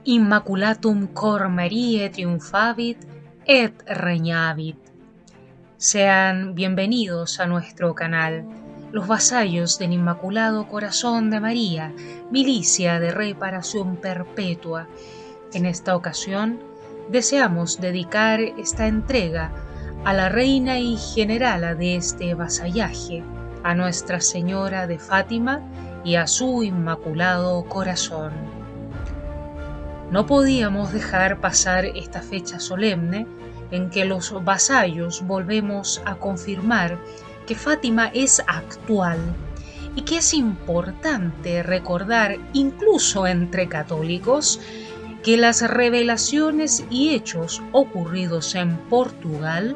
Immaculatum cor Mariae triumphavit et regnavit. Sean bienvenidos a nuestro canal, los vasallos del Inmaculado Corazón de María, milicia de reparación perpetua. En esta ocasión, deseamos dedicar esta entrega a la reina y generala de este vasallaje, a Nuestra Señora de Fátima y a su Inmaculado Corazón. No podíamos dejar pasar esta fecha solemne en que los vasallos volvemos a confirmar que Fátima es actual y que es importante recordar, incluso entre católicos, que las revelaciones y hechos ocurridos en Portugal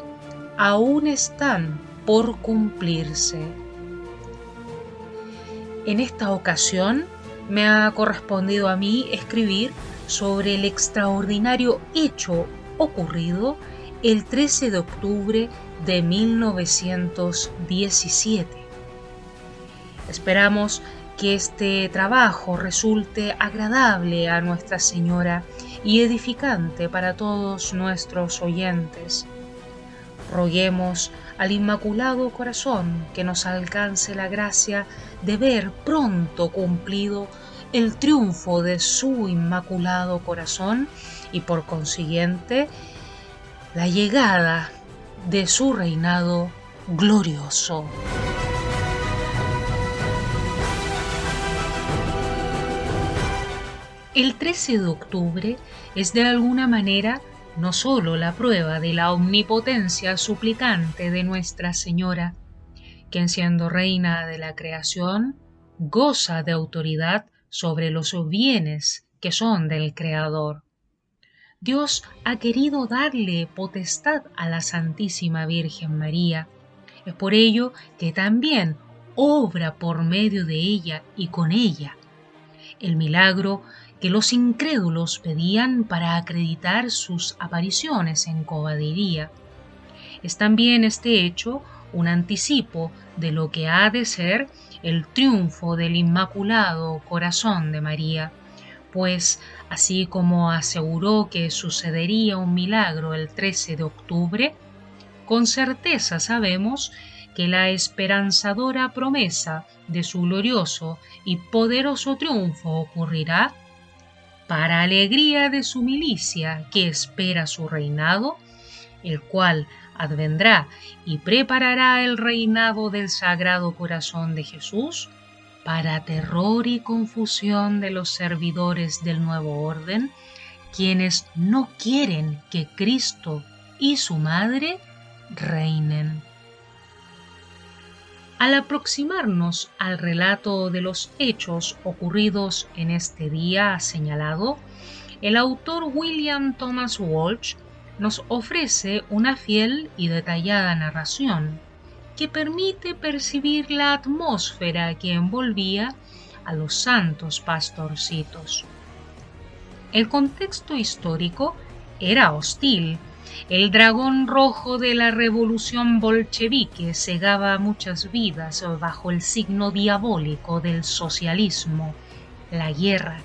aún están por cumplirse. En esta ocasión me ha correspondido a mí escribir sobre el extraordinario hecho ocurrido el 13 de octubre de 1917. Esperamos que este trabajo resulte agradable a Nuestra Señora y edificante para todos nuestros oyentes. Roguemos al Inmaculado Corazón que nos alcance la gracia de ver pronto cumplido el triunfo de su Inmaculado Corazón y por consiguiente la llegada de su reinado glorioso. El 13 de octubre es de alguna manera no solo la prueba de la omnipotencia suplicante de Nuestra Señora, quien siendo reina de la creación, goza de autoridad sobre los bienes que son del Creador. Dios ha querido darle potestad a la Santísima Virgen María. Es por ello que también obra por medio de ella y con ella. El milagro que los incrédulos pedían para acreditar sus apariciones en cobadería. Es también este hecho un anticipo de lo que ha de ser el triunfo del Inmaculado Corazón de María, pues así como aseguró que sucedería un milagro el 13 de octubre, con certeza sabemos que la esperanzadora promesa de su glorioso y poderoso triunfo ocurrirá para alegría de su milicia que espera su reinado, el cual advendrá y preparará el reinado del Sagrado Corazón de Jesús para terror y confusión de los servidores del nuevo orden, quienes no quieren que Cristo y su Madre reinen. Al aproximarnos al relato de los hechos ocurridos en este día señalado, el autor William Thomas Walsh nos ofrece una fiel y detallada narración que permite percibir la atmósfera que envolvía a los santos pastorcitos. El contexto histórico era hostil. El dragón rojo de la revolución bolchevique cegaba muchas vidas bajo el signo diabólico del socialismo, la guerra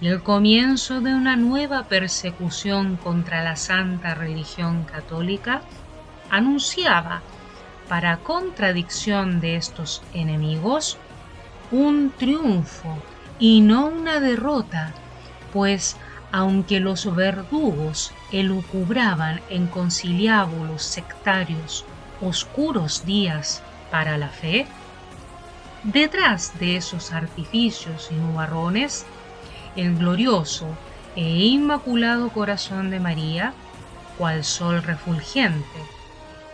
y el comienzo de una nueva persecución contra la santa religión católica anunciaba, para contradicción de estos enemigos, un triunfo y no una derrota, pues aunque los verdugos elucubraban en conciliábulos sectarios oscuros días para la fe, detrás de esos artificios y nubarrones, el glorioso e inmaculado corazón de María, cual sol refulgente,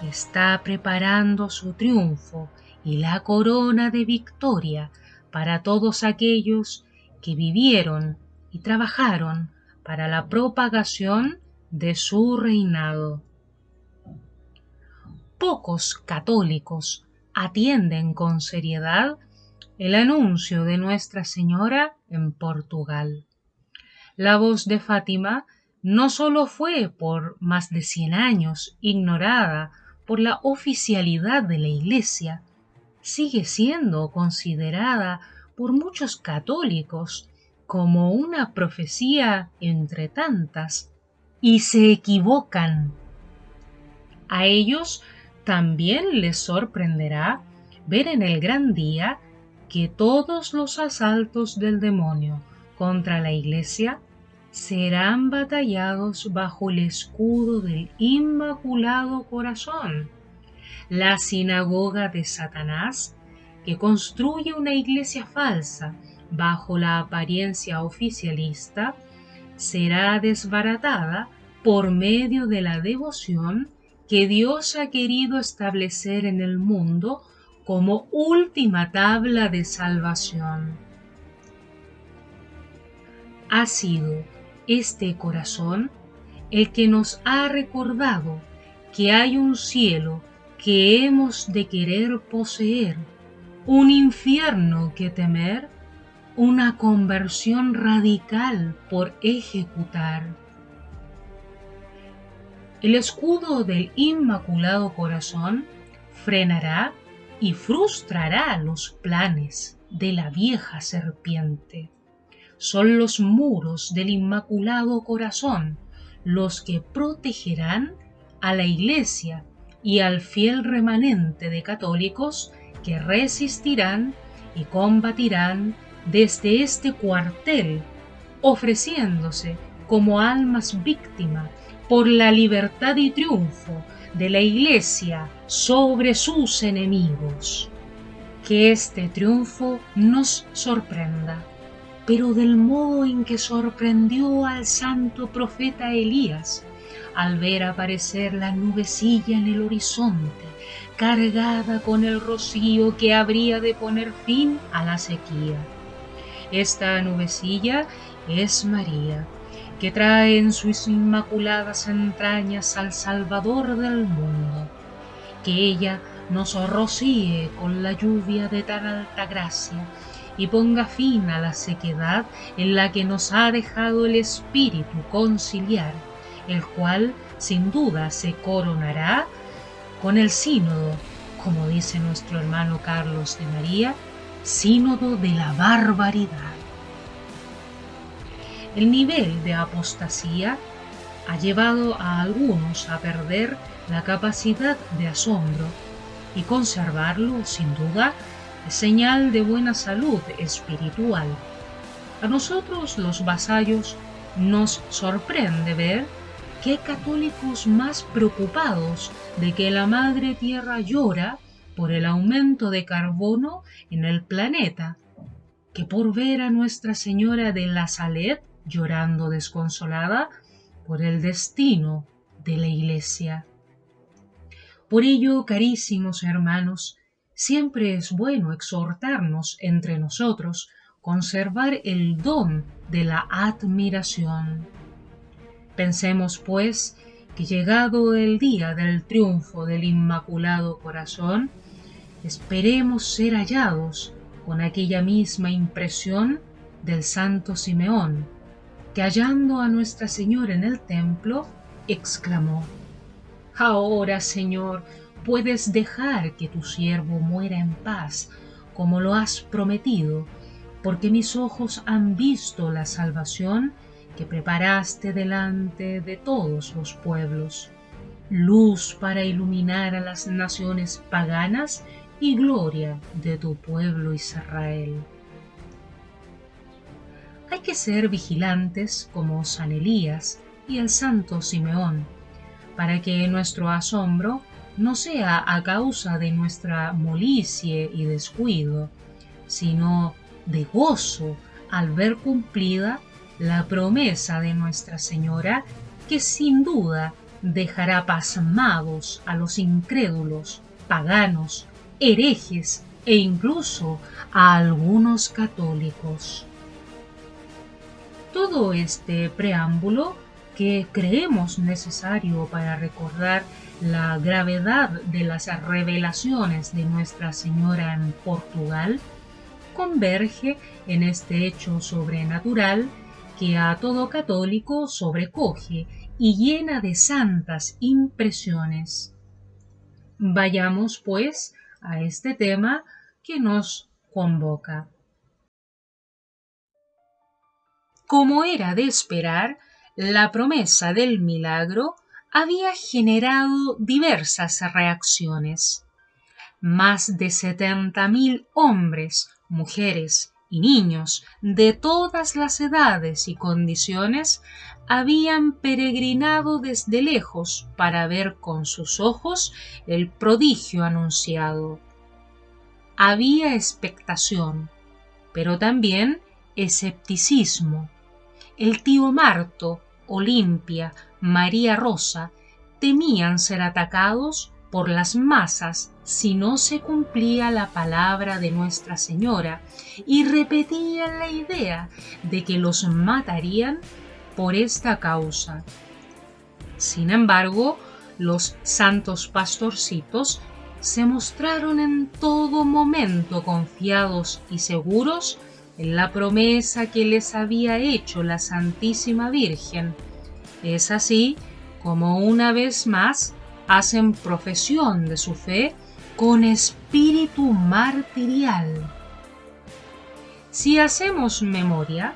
está preparando su triunfo y la corona de victoria para todos aquellos que vivieron y trabajaron para la propagación de su reinado. Pocos católicos atienden con seriedad el anuncio de Nuestra Señora en Portugal. La voz de Fátima no solo fue por más de 100 años ignorada por la oficialidad de la Iglesia, sigue siendo considerada por muchos católicos como una profecía entre tantas, y se equivocan. A ellos también les sorprenderá ver en el gran día que todos los asaltos del demonio contra la iglesia serán batallados bajo el escudo del Inmaculado Corazón. La sinagoga de Satanás, que construye una iglesia falsa bajo la apariencia oficialista, será desbaratada por medio de la devoción que Dios ha querido establecer en el mundo como última tabla de salvación. Ha sido este corazón el que nos ha recordado que hay un cielo que hemos de querer poseer, un infierno que temer, una conversión radical por ejecutar. El escudo del Inmaculado Corazón frenará y frustrará los planes de la vieja serpiente. Son los muros del Inmaculado Corazón los que protegerán a la Iglesia y al fiel remanente de católicos que resistirán y combatirán desde este cuartel, ofreciéndose como almas víctimas por la libertad y triunfo de la Iglesia sobre sus enemigos. Que este triunfo nos sorprenda, pero del modo en que sorprendió al santo profeta Elías, al ver aparecer la nubecilla en el horizonte, cargada con el rocío que habría de poner fin a la sequía. Esta nubecilla es María, que trae en sus inmaculadas entrañas al Salvador del mundo. Que ella nos rocíe con la lluvia de tan alta gracia y ponga fin a la sequedad en la que nos ha dejado el Espíritu conciliar, el cual sin duda se coronará con el sínodo, como dice nuestro hermano Carlos de María, sínodo de la barbaridad. El nivel de apostasía ha llevado a algunos a perder la capacidad de asombro, y conservarlo, sin duda, es señal de buena salud espiritual. A nosotros, los vasallos, nos sorprende ver que hay católicos más preocupados de que la madre tierra llora por el aumento de carbono en el planeta, que por ver a Nuestra Señora de la Salette llorando desconsolada por el destino de la Iglesia. Por ello, carísimos hermanos, siempre es bueno exhortarnos entre nosotros, conservar el don de la admiración. Pensemos, pues, que llegado el día del triunfo del Inmaculado Corazón, esperemos ser hallados con aquella misma impresión del Santo Simeón, que hallando a Nuestra Señora en el templo, exclamó: Ahora, Señor, puedes dejar que tu siervo muera en paz, como lo has prometido, porque mis ojos han visto la salvación que preparaste delante de todos los pueblos, luz para iluminar a las naciones paganas y gloria de tu pueblo Israel. Hay que ser vigilantes como San Elías y el santo Simeón, para que nuestro asombro no sea a causa de nuestra molicie y descuido, sino de gozo al ver cumplida la promesa de Nuestra Señora, que sin duda dejará pasmados a los incrédulos, paganos, herejes e incluso a algunos católicos. Todo este preámbulo, que creemos necesario para recordar la gravedad de las revelaciones de Nuestra Señora en Portugal, converge en este hecho sobrenatural que a todo católico sobrecoge y llena de santas impresiones. Vayamos, pues, a este tema que nos convoca. Como era de esperar, la promesa del milagro había generado diversas reacciones. Más de 70.000 hombres, mujeres y niños de todas las edades y condiciones habían peregrinado desde lejos para ver con sus ojos el prodigio anunciado. Había expectación, pero también escepticismo. El tío Marto, Olimpia, María Rosa temían ser atacados por las masas si no se cumplía la palabra de Nuestra Señora y repetían la idea de que los matarían por esta causa. Sin embargo, los santos pastorcitos se mostraron en todo momento confiados y seguros en la promesa que les había hecho la Santísima Virgen. Es así como una vez más hacen profesión de su fe con espíritu martirial. Si hacemos memoria,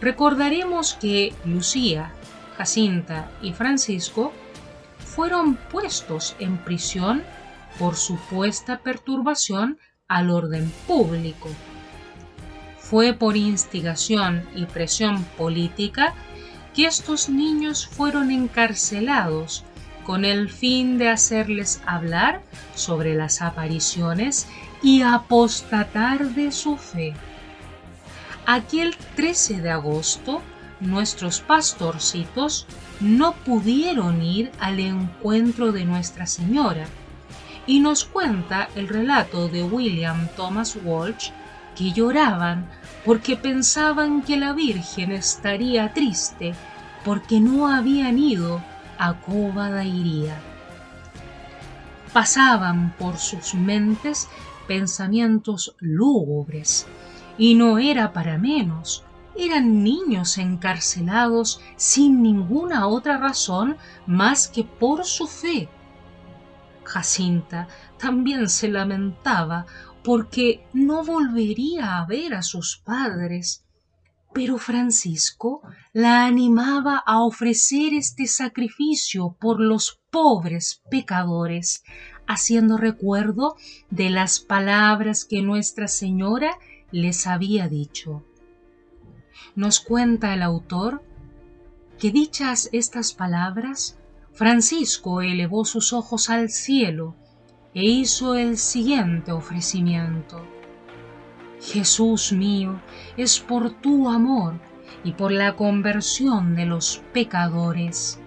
recordaremos que Lucía, Jacinta y Francisco fueron puestos en prisión por supuesta perturbación al orden público. Fue por instigación y presión política que estos niños fueron encarcelados con el fin de hacerles hablar sobre las apariciones y apostatar de su fe. Aquel 13 de agosto, nuestros pastorcitos no pudieron ir al encuentro de Nuestra Señora, y nos cuenta el relato de William Thomas Walsh que lloraban porque pensaban que la Virgen estaría triste porque no habían ido a Cova da Iria. Pasaban por sus mentes pensamientos lúgubres, y no era para menos. Eran niños encarcelados sin ninguna otra razón más que por su fe. Jacinta también se lamentaba porque no volvería a ver a sus padres, pero Francisco la animaba a ofrecer este sacrificio por los pobres pecadores, haciendo recuerdo de las palabras que Nuestra Señora les había dicho. Nos cuenta el autor que dichas estas palabras, Francisco elevó sus ojos al cielo e hizo el siguiente ofrecimiento: Jesús mío, es por tu amor y por la conversión de los pecadores.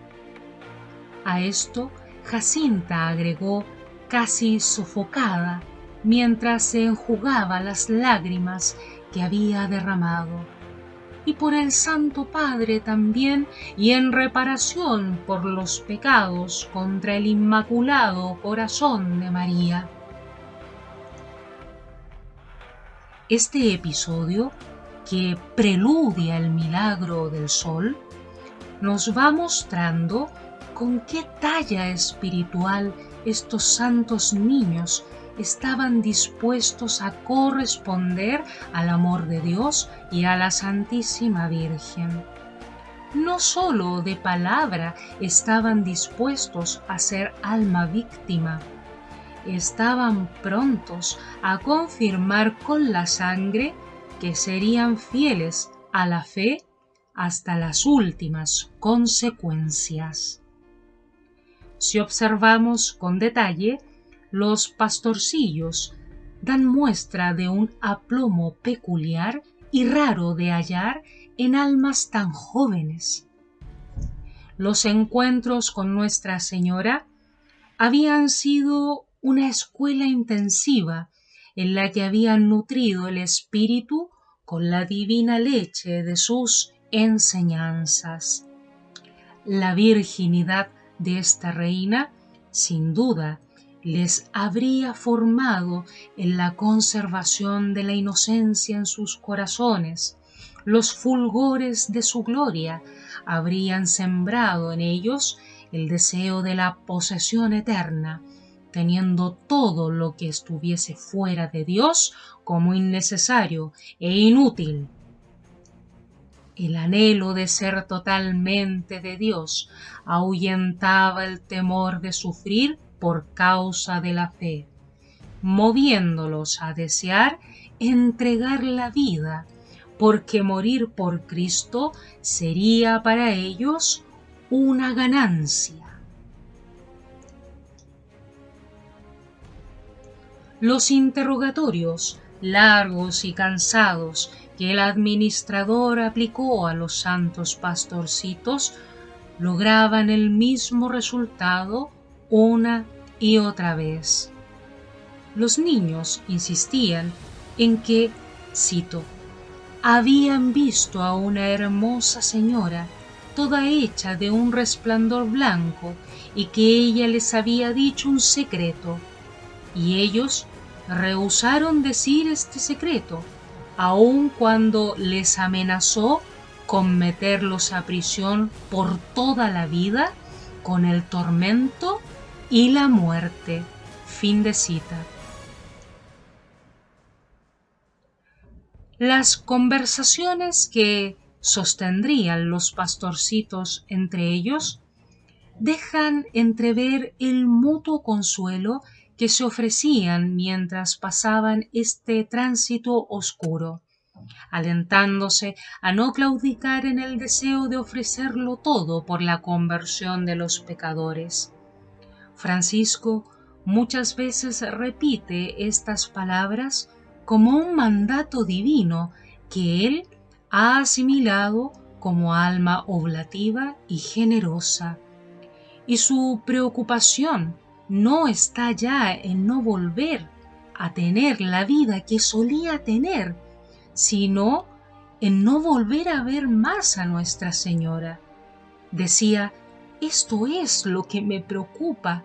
A esto Jacinta agregó, casi sofocada, mientras se enjugaba las lágrimas que había derramado: y por el Santo Padre también, y en reparación por los pecados contra el Inmaculado Corazón de María. Este episodio, que preludia el milagro del sol, nos va mostrando con qué talla espiritual estos santos niños estaban dispuestos a corresponder al amor de Dios y a la Santísima Virgen. No solo de palabra estaban dispuestos a ser alma víctima, estaban prontos a confirmar con la sangre que serían fieles a la fe hasta las últimas consecuencias. Si observamos con detalle, los pastorcillos dan muestra de un aplomo peculiar y raro de hallar en almas tan jóvenes. Los encuentros con Nuestra Señora habían sido una escuela intensiva en la que habían nutrido el espíritu con la divina leche de sus enseñanzas. La virginidad de esta reina, sin duda, les habría formado en la conservación de la inocencia en sus corazones. Los fulgores de su gloria habrían sembrado en ellos el deseo de la posesión eterna, teniendo todo lo que estuviese fuera de Dios como innecesario e inútil. El anhelo de ser totalmente de Dios ahuyentaba el temor de sufrir por causa de la fe, moviéndolos a desear entregar la vida, porque morir por Cristo sería para ellos una ganancia. Los interrogatorios largos y cansados que el administrador aplicó a los santos pastorcitos lograban el mismo resultado una y otra vez. Los niños insistían en que, cito, habían visto a una hermosa señora, toda hecha de un resplandor blanco, y que ella les había dicho un secreto, y ellos rehusaron decir este secreto, aun cuando les amenazó con meterlos a prisión por toda la vida, con el tormento y la muerte. Fin de cita. Las conversaciones que sostendrían los pastorcitos entre ellos dejan entrever el mutuo consuelo que se ofrecían mientras pasaban este tránsito oscuro, alentándose a no claudicar en el deseo de ofrecerlo todo por la conversión de los pecadores. Francisco muchas veces repite estas palabras como un mandato divino que él ha asimilado como alma oblativa y generosa. Y su preocupación no está ya en no volver a tener la vida que solía tener, sino en no volver a ver más a Nuestra Señora. Decía, esto es lo que me preocupa,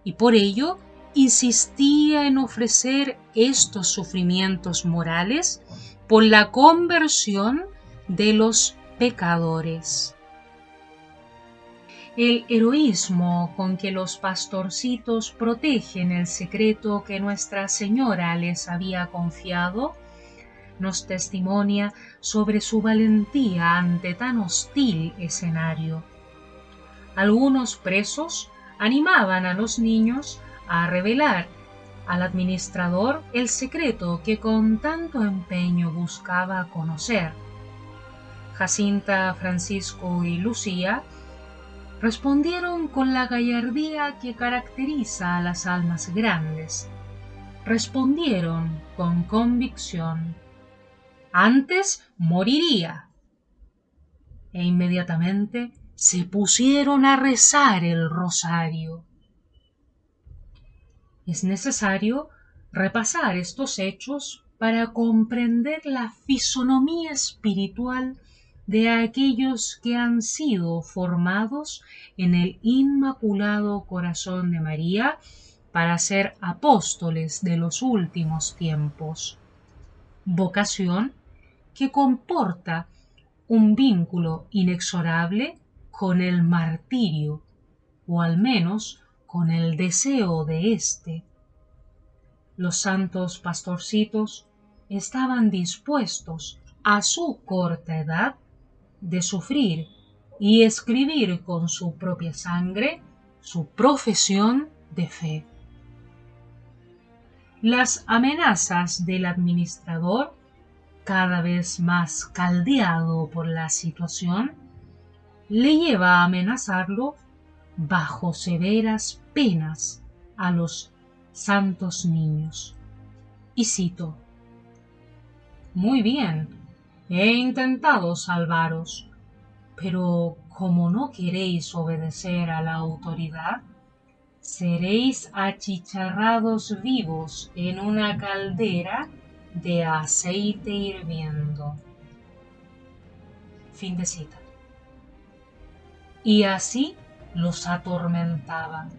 y por ello insistía en ofrecer estos sufrimientos morales por la conversión de los pecadores. El heroísmo con que los pastorcitos protegen el secreto que Nuestra Señora les había confiado nos testimonia sobre su valentía ante tan hostil escenario. Algunos presos animaban a los niños a revelar al administrador el secreto que con tanto empeño buscaba conocer. Jacinta, Francisco y Lucía respondieron con la gallardía que caracteriza a las almas grandes. Respondieron con convicción: antes moriría. E inmediatamente se pusieron a rezar el rosario. Es necesario repasar estos hechos para comprender la fisonomía espiritual de aquellos que han sido formados en el Inmaculado Corazón de María para ser apóstoles de los últimos tiempos. Vocación que comporta un vínculo inexorable con el martirio, o al menos con el deseo de éste. Los santos pastorcitos estaban dispuestos, a su corta edad, de sufrir y escribir con su propia sangre su profesión de fe. Las amenazas del administrador, cada vez más caldeado por la situación, le lleva a amenazarlo bajo severas penas a los santos niños. Y cito: muy bien, he intentado salvaros, pero como no queréis obedecer a la autoridad, seréis achicharrados vivos en una caldera de aceite hirviendo. Fin de cita. Y así los atormentaban.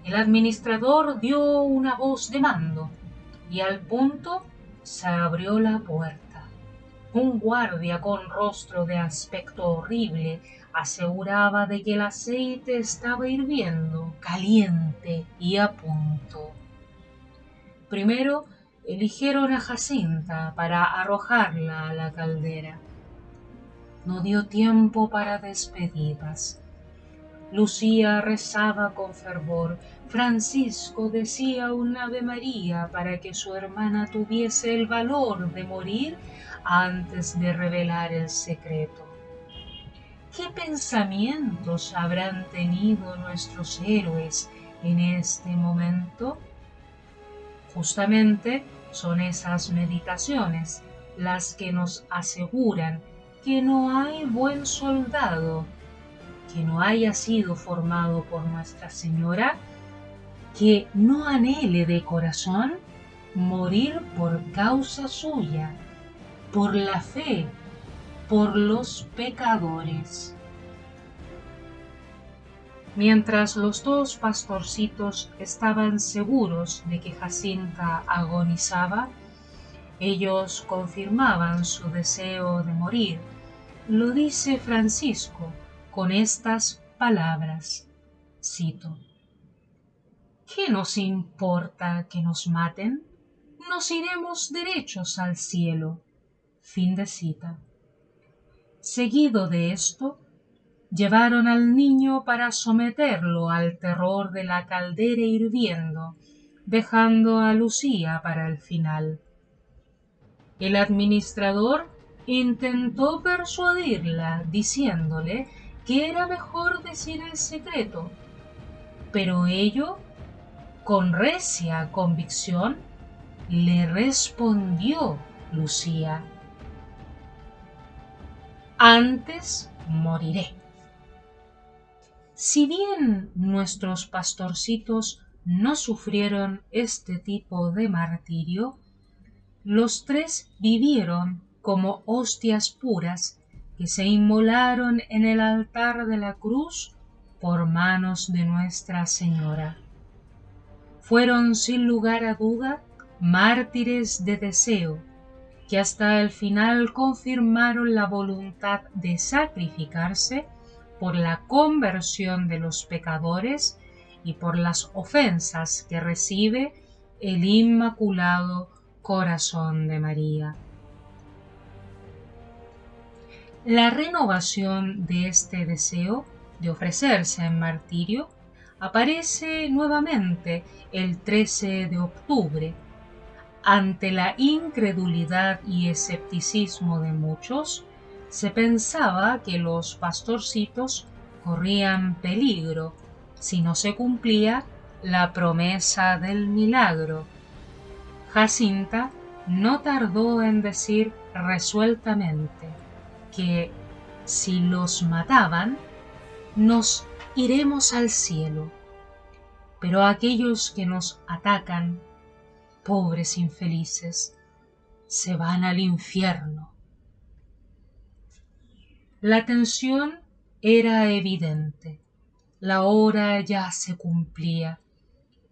El administrador dio una voz de mando y al punto se abrió la puerta. Un guardia con rostro de aspecto horrible aseguraba de que el aceite estaba hirviendo, caliente y a punto. Primero eligieron a Jacinta para arrojarla a la caldera. No dio tiempo para despedidas. Lucía rezaba con fervor. Francisco decía un Ave María para que su hermana tuviese el valor de morir antes de revelar el secreto. ¿Qué pensamientos habrán tenido nuestros héroes en este momento? Justamente son esas meditaciones las que nos aseguran que no hay buen soldado que no haya sido formado por Nuestra Señora, que no anhele de corazón morir por causa suya, por la fe, por los pecadores. Mientras los dos pastorcitos estaban seguros de que Jacinta agonizaba, ellos confirmaban su deseo de morir. Lo dice Francisco con estas palabras, cito: ¿Qué nos importa que nos maten? Nos iremos derechos al cielo. Fin de cita. Seguido de esto, llevaron al niño para someterlo al terror de la caldera hirviendo, dejando a Lucía para el final. El administrador intentó persuadirla, diciéndole que era mejor decir el secreto, pero ello, con recia convicción, le respondió Lucía: antes moriré. Si bien nuestros pastorcitos no sufrieron este tipo de martirio, los tres vivieron como hostias puras que se inmolaron en el altar de la cruz por manos de Nuestra Señora. Fueron sin lugar a duda mártires de deseo, que hasta el final confirmaron la voluntad de sacrificarse por la conversión de los pecadores y por las ofensas que recibe el Inmaculado Corazón de María. La renovación de este deseo de ofrecerse en martirio aparece nuevamente el 13 de octubre. Ante la incredulidad y escepticismo de muchos, se pensaba que los pastorcitos corrían peligro si no se cumplía la promesa del milagro. Jacinta no tardó en decir resueltamente que si los mataban, nos iremos al cielo, pero aquellos que nos atacan, pobres infelices, se van al infierno. La tensión era evidente, la hora ya se cumplía,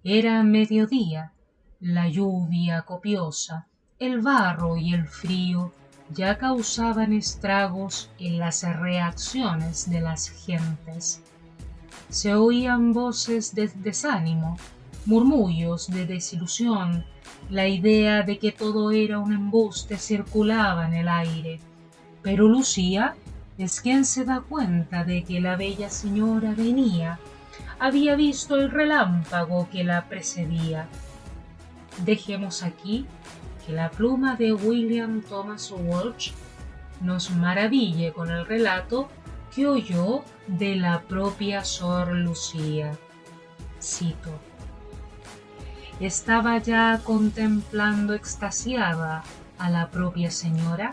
era mediodía, la lluvia copiosa, el barro y el frío ya causaban estragos en las reacciones de las gentes. Se oían voces de desánimo, murmullos de desilusión, la idea de que todo era un embuste circulaba en el aire, pero Lucía es quien se da cuenta de que la bella señora venía, había visto el relámpago que la precedía. Dejemos aquí que la pluma de William Thomas Walsh nos maraville con el relato que oyó de la propia Sor Lucía. Cito: estaba ya contemplando extasiada a la propia señora,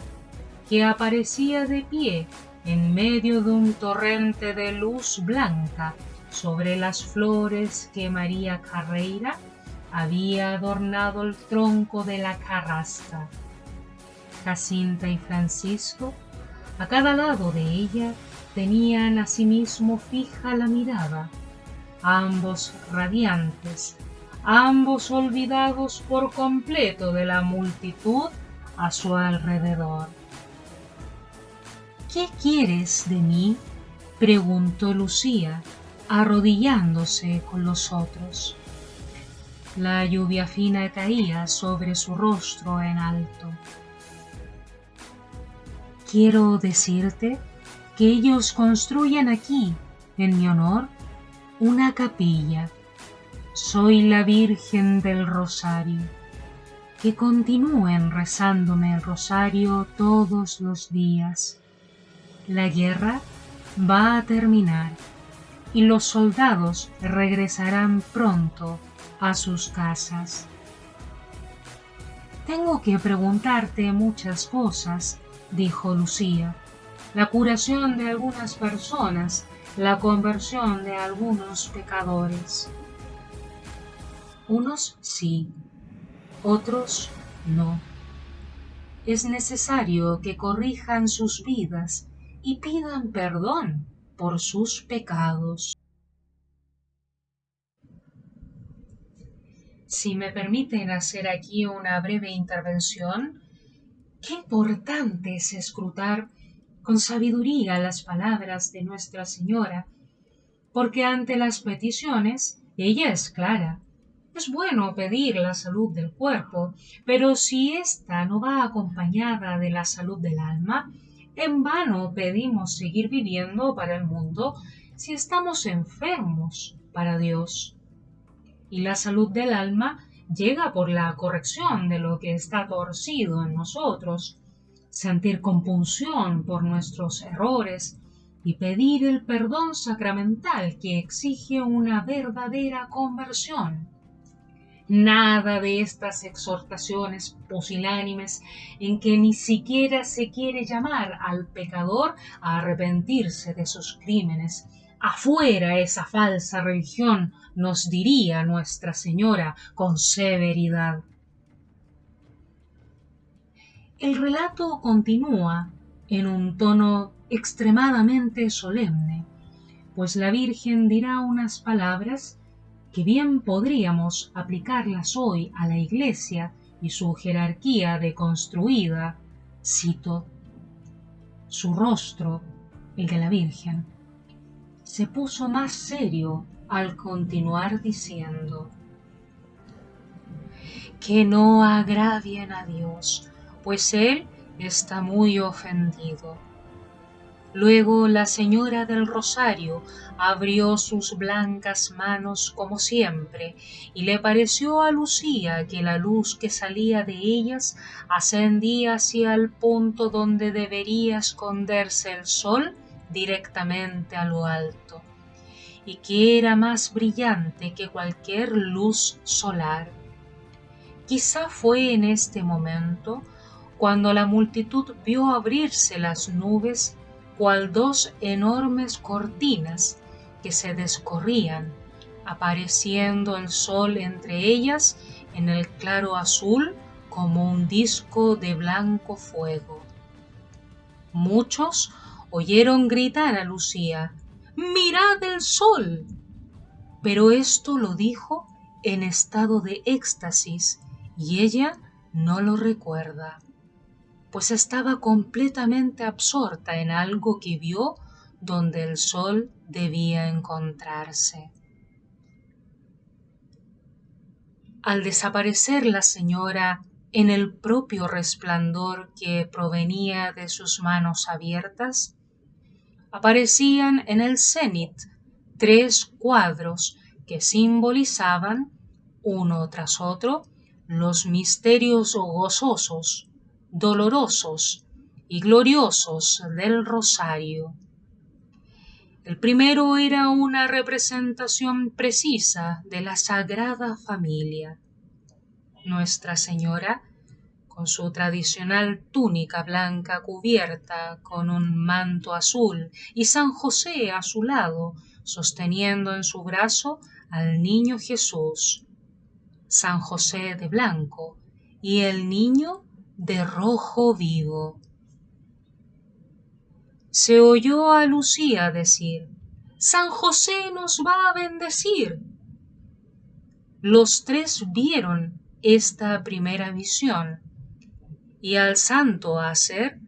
que aparecía de pie en medio de un torrente de luz blanca sobre las flores que María Carreira había adornado el tronco de la carrasca. Jacinta y Francisco, a cada lado de ella, tenían asimismo fija la mirada, ambos radiantes, ambos olvidados por completo de la multitud a su alrededor. ¿Qué quieres de mí?, preguntó Lucía, arrodillándose con los otros. La lluvia fina caía sobre su rostro en alto. Quiero decirte que ellos construyen aquí, en mi honor, una capilla. Soy la Virgen del Rosario. Que continúen rezándome el rosario todos los días. La guerra va a terminar y los soldados regresarán pronto a sus casas. Tengo que preguntarte muchas cosas, dijo Lucía. La curación de algunas personas, la conversión de algunos pecadores. Unos sí, otros no. Es necesario que corrijan sus vidas y pidan perdón por sus pecados. Si me permiten hacer aquí una breve intervención, qué importante es escrutar con sabiduría las palabras de Nuestra Señora, porque ante las peticiones ella es clara. Es bueno pedir la salud del cuerpo, pero si ésta no va acompañada de la salud del alma, en vano pedimos seguir viviendo para el mundo si estamos enfermos para Dios. Y la salud del alma llega por la corrección de lo que está torcido en nosotros, sentir compunción por nuestros errores y pedir el perdón sacramental que exige una verdadera conversión. Nada de estas exhortaciones pusilánimes en que ni siquiera se quiere llamar al pecador a arrepentirse de sus crímenes. Afuera esa falsa religión, nos diría Nuestra Señora con severidad. El relato continúa en un tono extremadamente solemne, pues la Virgen dirá unas palabras que bien podríamos aplicarlas hoy a la Iglesia y su jerarquía deconstruida. Cito: su rostro, el de la Virgen, se puso más serio al continuar diciendo: que no agravien a Dios, pues Él está muy ofendido. Luego la señora del Rosario abrió sus blancas manos como siempre, y le pareció a Lucía que la luz que salía de ellas ascendía hacia el punto donde debería esconderse el sol directamente a lo alto, y que era más brillante que cualquier luz solar. Quizá fue en este momento cuando la multitud vio abrirse las nubes cual dos enormes cortinas que se descorrían, apareciendo el sol entre ellas en el claro azul como un disco de blanco fuego. Muchos oyeron gritar a Lucía: «¡Mirad el sol!». Pero esto lo dijo en estado de éxtasis y ella no lo recuerda, pues estaba completamente absorta en algo que vio donde el sol debía encontrarse. Al desaparecer la señora en el propio resplandor que provenía de sus manos abiertas, aparecían en el cenit 3 cuadros que simbolizaban, uno tras otro, los misterios gozosos, dolorosos y gloriosos del Rosario. El primero era una representación precisa de la Sagrada Familia. Nuestra Señora, con su tradicional túnica blanca cubierta con un manto azul, y San José a su lado, sosteniendo en su brazo al niño Jesús. San José de blanco y el niño de rojo vivo. Se oyó a Lucía decir: «San José nos va a bendecir». Los tres vieron esta primera visión, y al santo hacer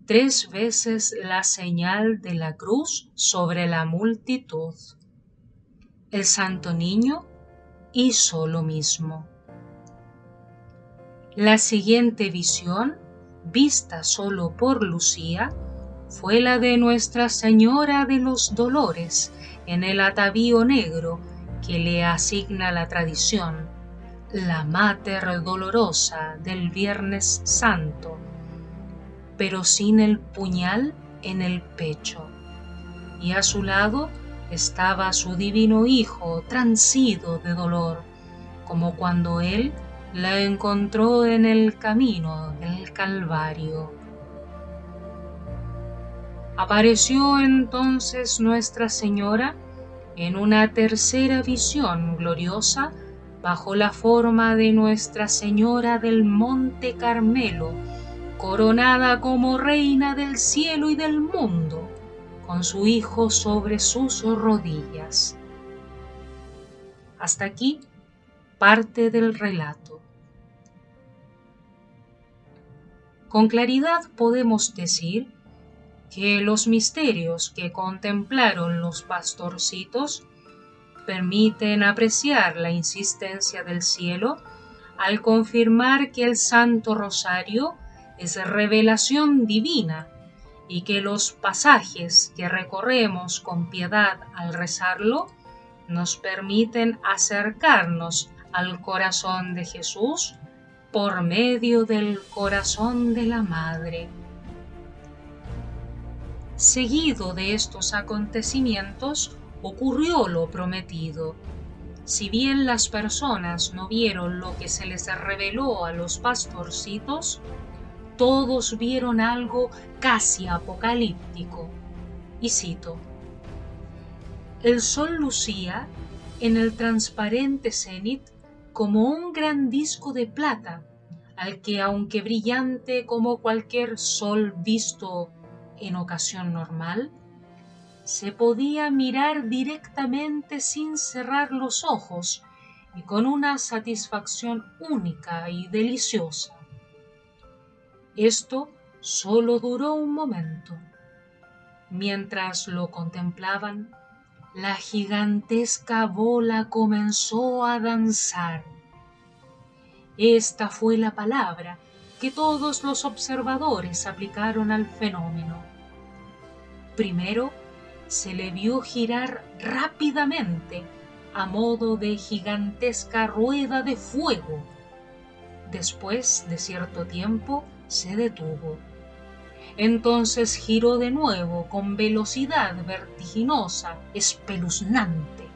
3 veces la señal de la cruz sobre la multitud. El santo niño hizo lo mismo. La siguiente visión, vista solo por Lucía, fue la de Nuestra Señora de los Dolores en el atavío negro que le asigna la tradición, la Mater Dolorosa del Viernes Santo, pero sin el puñal en el pecho, y a su lado estaba su divino Hijo transido de dolor, como cuando él la encontró en el camino del Calvario. Apareció entonces Nuestra Señora en una tercera visión gloriosa bajo la forma de Nuestra Señora del Monte Carmelo, coronada como Reina del cielo y del mundo, con su Hijo sobre sus rodillas. Hasta aquí parte del relato. Con claridad podemos decir que los misterios que contemplaron los pastorcitos permiten apreciar la insistencia del cielo al confirmar que el Santo Rosario es revelación divina y que los pasajes que recorremos con piedad al rezarlo nos permiten acercarnos al corazón de Jesús por medio del corazón de la Madre. Seguido de estos acontecimientos ocurrió lo prometido. Si bien las personas no vieron lo que se les reveló a los pastorcitos, todos vieron algo casi apocalíptico. Y cito: el sol lucía en el transparente cenit como un gran disco de plata, al que, aunque brillante como cualquier sol visto en ocasión normal, se podía mirar directamente sin cerrar los ojos y con una satisfacción única y deliciosa. Esto solo duró un momento. Mientras lo contemplaban, la gigantesca bola comenzó a danzar. Esta fue la palabra que todos los observadores aplicaron al fenómeno. Primero, se le vio girar rápidamente a modo de gigantesca rueda de fuego. Después de cierto tiempo se detuvo. Entonces giró de nuevo con velocidad vertiginosa, espeluznante.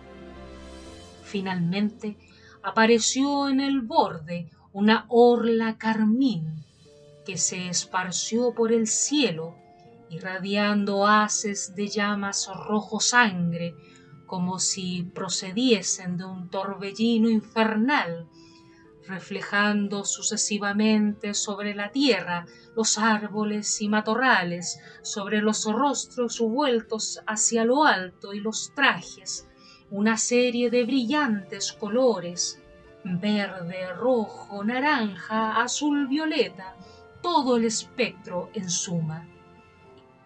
Finalmente apareció en el borde una orla carmín que se esparció por el cielo, irradiando haces de llamas rojo sangre, como si procediesen de un torbellino infernal, reflejando sucesivamente sobre la tierra, los árboles y matorrales, sobre los rostros vueltos hacia lo alto y los trajes, una serie de brillantes colores: verde, rojo, naranja, azul, violeta, todo el espectro en suma.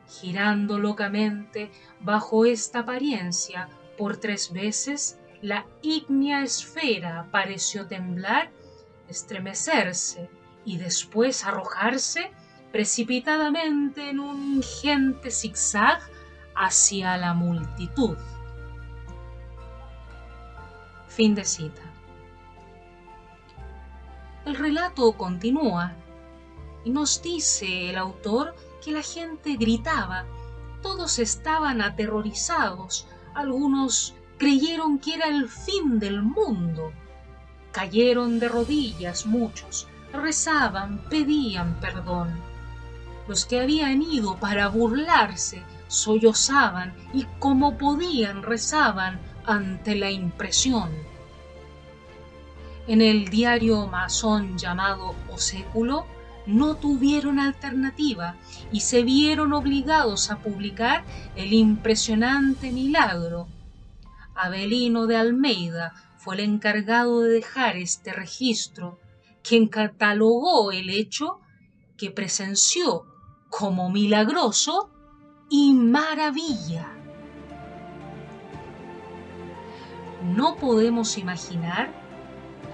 Girando locamente bajo esta apariencia por 3 veces, la ígnea esfera pareció temblar, estremecerse y después arrojarse precipitadamente en un ingente zigzag hacia la multitud. Fin de cita. El relato continúa y nos dice el autor que la gente gritaba, todos estaban aterrorizados, algunos creyeron que era el fin del mundo. Cayeron de rodillas muchos, rezaban, pedían perdón. Los que habían ido para burlarse sollozaban y como podían rezaban ante la impresión. En el diario masón llamado O Século no tuvieron alternativa y se vieron obligados a publicar el impresionante milagro. Avelino de Almeida fue el encargado de dejar este registro, quien catalogó el hecho que presenció como milagroso y maravilla. No podemos imaginar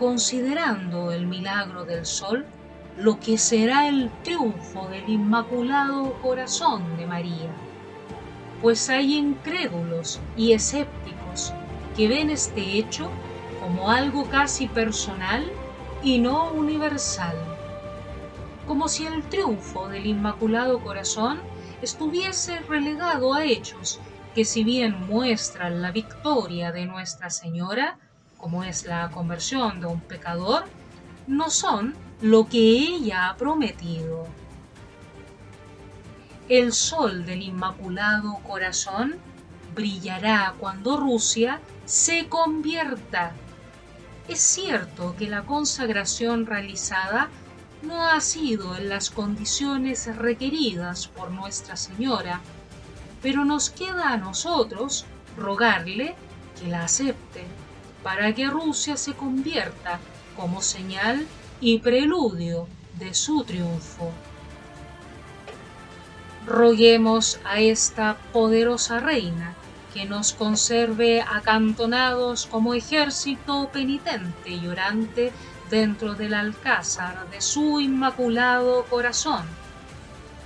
considerando el milagro del sol, lo que será el triunfo del Inmaculado Corazón de María. Pues hay incrédulos y escépticos que ven este hecho como algo casi personal y no universal, como si el triunfo del Inmaculado Corazón estuviese relegado a hechos que, si bien muestran la victoria de Nuestra Señora, como es la conversión de un pecador, no son lo que ella ha prometido. El sol del Inmaculado Corazón brillará cuando Rusia se convierta. Es cierto que la consagración realizada no ha sido en las condiciones requeridas por Nuestra Señora, pero nos queda a nosotros rogarle que la acepte, para que Rusia se convierta como señal y preludio de su triunfo. Roguemos a esta poderosa reina que nos conserve acantonados como ejército penitente y orante dentro del alcázar de su Inmaculado Corazón,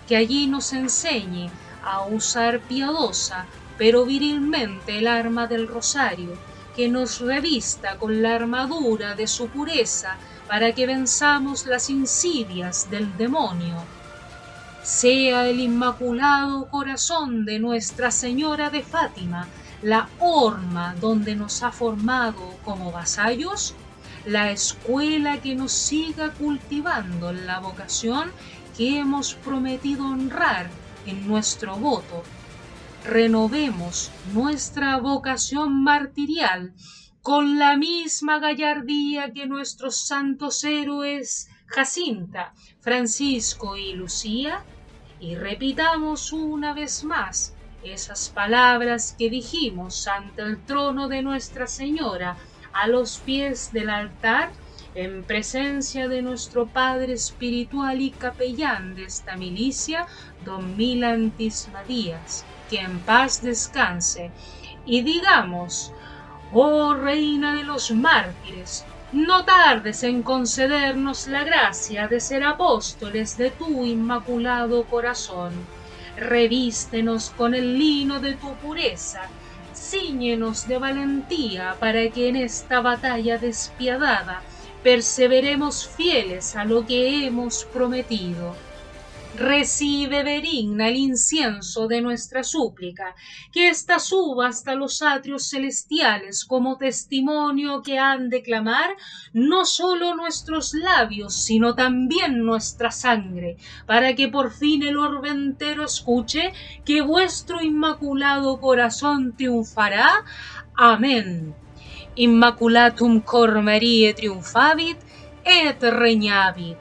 que allí nos enseñe a usar piadosa pero virilmente el arma del rosario, que nos revista con la armadura de su pureza para que venzamos las insidias del demonio. Sea el Inmaculado Corazón de Nuestra Señora de Fátima la horma donde nos ha formado como vasallos, la escuela que nos siga cultivando la vocación que hemos prometido honrar en nuestro voto. Renovemos nuestra vocación martirial con la misma gallardía que nuestros santos héroes Jacinta, Francisco y Lucía, y repitamos una vez más esas palabras que dijimos ante el trono de Nuestra Señora a los pies del altar, en presencia de nuestro Padre espiritual y capellán de esta milicia, don Milan Tismadías, que en paz descanse, y digamos: oh Reina de los mártires, no tardes en concedernos la gracia de ser apóstoles de tu Inmaculado Corazón. Revístenos con el lino de tu pureza, cíñenos de valentía para que en esta batalla despiadada perseveremos fieles a lo que hemos prometido. Recibe, benigna, el incienso de nuestra súplica, que ésta suba hasta los atrios celestiales como testimonio que han de clamar no solo nuestros labios, sino también nuestra sangre, para que por fin el orbe entero escuche que vuestro Inmaculado Corazón triunfará. Amén. Immaculatum cor Mariae triumfavit et regnavit.